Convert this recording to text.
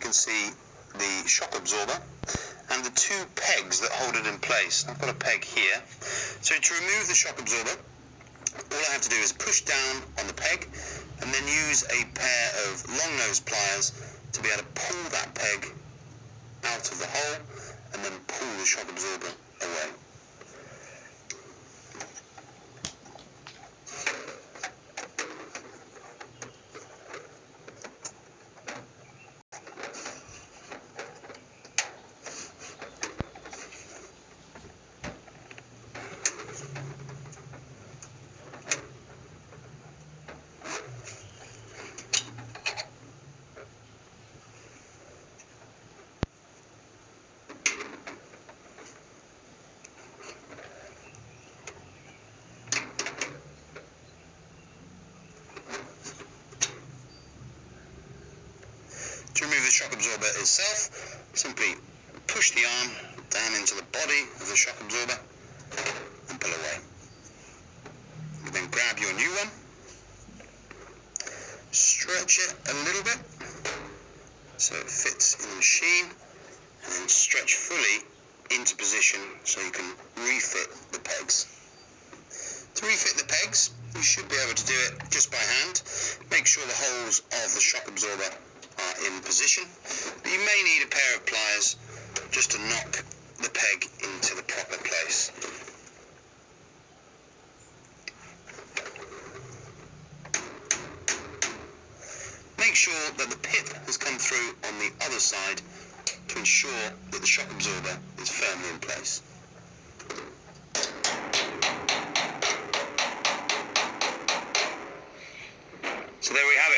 can see the shock absorber and the two pegs that hold it in place. I've got a peg here. So to remove the shock absorber, all I have to do is push down on the peg and then use a pair of long nose pliers to be able to pull that peg out of the hole and then pull the shock absorber away. To remove the shock absorber itself, simply push the arm down into the body of the shock absorber and pull away. You then grab your new one, stretch it a little bit so it fits in the machine, and then stretch fully into position so you can refit the pegs. To refit the pegs, you should be able to do it just by hand. Make sure the holes of the shock absorber are in position, but you may need a pair of pliers just to knock the peg into the proper place. Make sure that the pip has come through on the other side to ensure that the shock absorber is firmly in place. So there we have it.